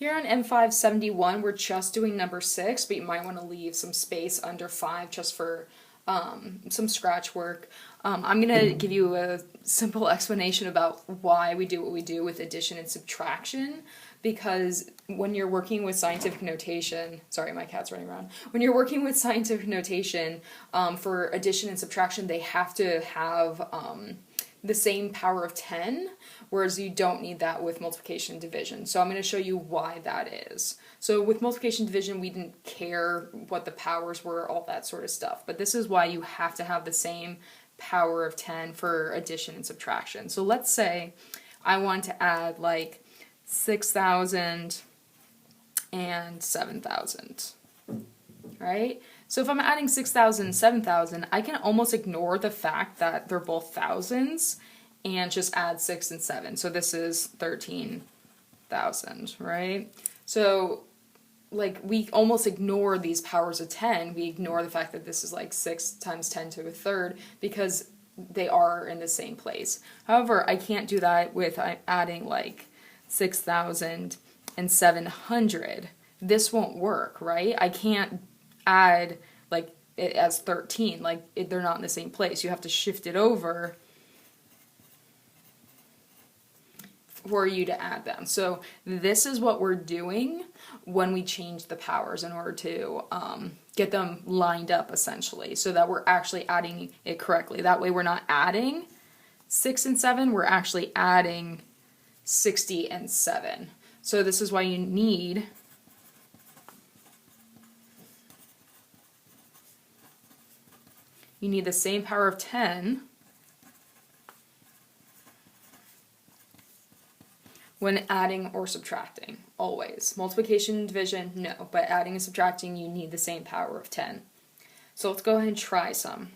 Here on M5-71, we're just doing number 6, but you might want to leave some space under 5 just for some scratch work. I'm going to give you a simple explanation about why we do what we do with addition and subtraction, because when you're working with scientific notation, sorry, my cat's running around. When you're working with scientific notation, for addition and subtraction, they have to have the same power of 10, whereas you don't need that with multiplication and division. So I'm going to show you why that is. So with multiplication and division, we didn't care what the powers were, all that sort of stuff. But this is why you have to have the same power of 10 for addition and subtraction. So let's say I want to add like 6,000 and 7,000, right? So if I'm adding 6,000 and 7,000, I can almost ignore the fact that they're both thousands and just add 6 and 7. So this is 13,000, right? So like we almost ignore these powers of 10. We ignore the fact that this is like 6 times 10 to a third because they are in the same place. However, I can't do that with adding like 6,700. This won't work, right? I can't add like it as 13, like they're not in the same place. You have to shift it over for you to add them. So this is what we're doing when we change the powers in order to get them lined up essentially, so that we're actually adding it correctly. That way we're not adding 6 and 7, we're actually adding 60 and 7. So this is why you need the same power of 10 when adding or subtracting, always. Multiplication and division, no, but adding and subtracting, you need the same power of 10. So let's go ahead and try some.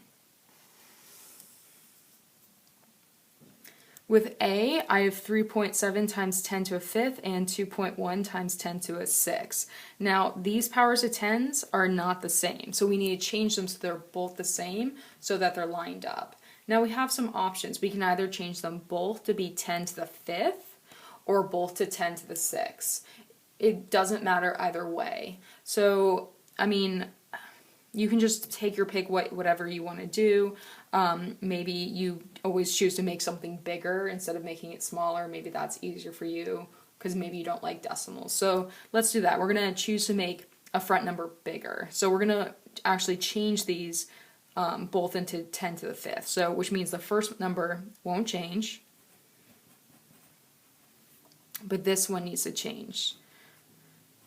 With A, I have 3.7 times 10 to a fifth and 2.1 times 10 to a sixth. Now, these powers of 10s are not the same, so we need to change them so they're both the same so that they're lined up. Now we have some options. We can either change them both to be 10 to the fifth or both to 10 to the sixth. It doesn't matter either way. So, I mean, you can just take your pick, whatever you want to do. Maybe you always choose to make something bigger instead of making it smaller. Maybe that's easier for you because maybe you don't like decimals. So let's do that. We're going to choose to make a front number bigger. So we're going to actually change these both into 10 to the fifth. So which means the first number won't change, but this one needs to change.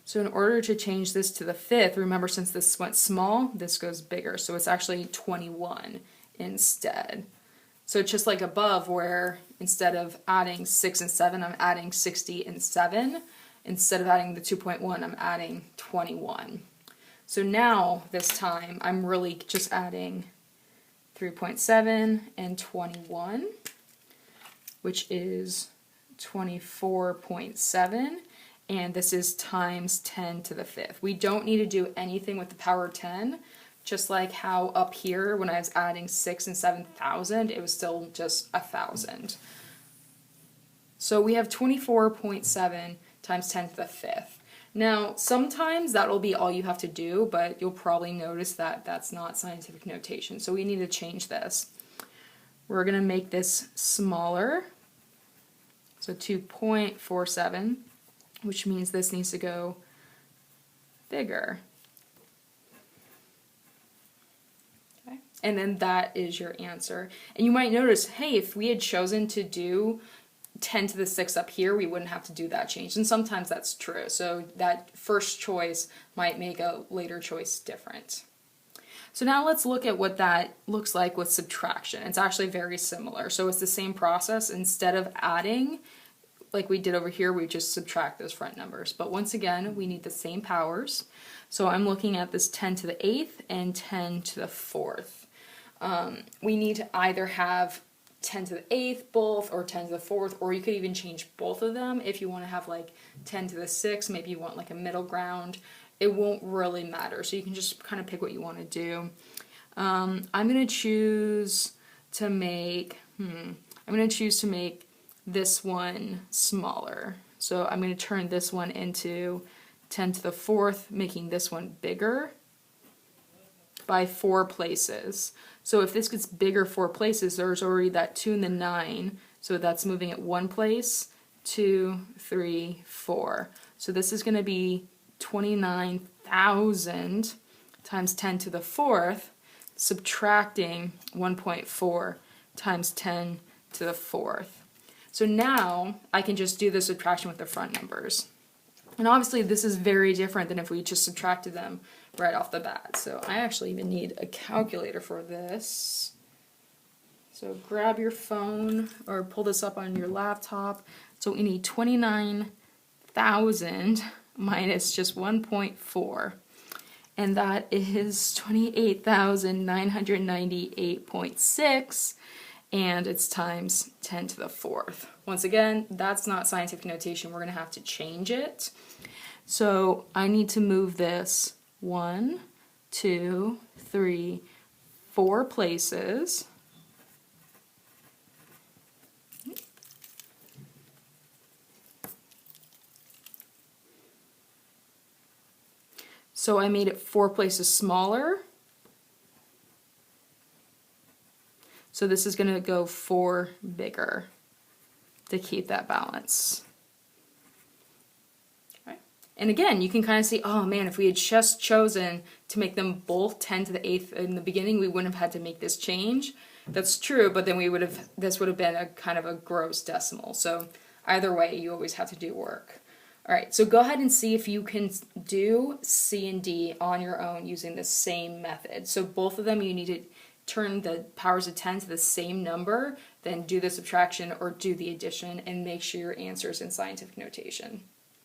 So in order to change this to the fifth, remember since this went small, this goes bigger. So it's actually 21 instead. So it's just like above where instead of adding 6 and 7, I'm adding 60 and 7. Instead of adding the 2.1, I'm adding 21. So now, this time, I'm really just adding 3.7 and 21, which is 24.7. And this is times 10 to the fifth. We don't need to do anything with the power of 10, just like how up here when I was adding 6 and 7,000, it was still just 1,000. So we have 24.7 times 10 to the fifth. Now, sometimes that'll be all you have to do, but you'll probably notice that that's not scientific notation. So we need to change this. We're going to make this smaller, so 2.47. which means this needs to go bigger. Okay. And then that is your answer. And you might notice, hey, if we had chosen to do 10 to the 6th up here, we wouldn't have to do that change. And sometimes that's true. So that first choice might make a later choice different. So now let's look at what that looks like with subtraction. It's actually very similar. So it's the same process. Instead of adding, like we did over here, we just subtract those front numbers. But once again, we need the same powers. So I'm looking at this 10 to the 8th and 10 to the 4th. We need to either have 10 to the 8th both, or 10 to the 4th, or you could even change both of them if you want to have like 10 to the 6th, maybe you want like a middle ground. It won't really matter, so you can just kind of pick what you want to do. I'm going to choose to make this one smaller. So I'm going to turn this one into 10 to the 4th, making this one bigger by 4 places. So if this gets bigger 4 places, there's already that 2 and the 9, so that's moving at 1 place, 2, 3, 4. So this is going to be 29,000 times 10 to the 4th, subtracting 1.4 times 10 to the 4th. So now I can just do the subtraction with the front numbers. And obviously this is very different than if we just subtracted them right off the bat. So I actually even need a calculator for this. So grab your phone or pull this up on your laptop. So we need 29,000 minus just 1.4. And that is 28,998.6. And it's times 10 to the 4th. Once again, that's not scientific notation. We're going to have to change it. So I need to move this 1, 2, 3, 4 places. So I made it 4 places smaller. So this is going to go 4 bigger to keep that balance. Okay. And again, you can kind of see, oh man, if we had just chosen to make them both 10 to the 8th in the beginning, we wouldn't have had to make this change. That's true, but then this would have been a kind of a gross decimal. So either way, you always have to do work. All right, so go ahead and see if you can do C and D on your own using the same method. So both of them, you need to turn the powers of 10 to the same number, then do the subtraction or do the addition, and make sure your answer is in scientific notation.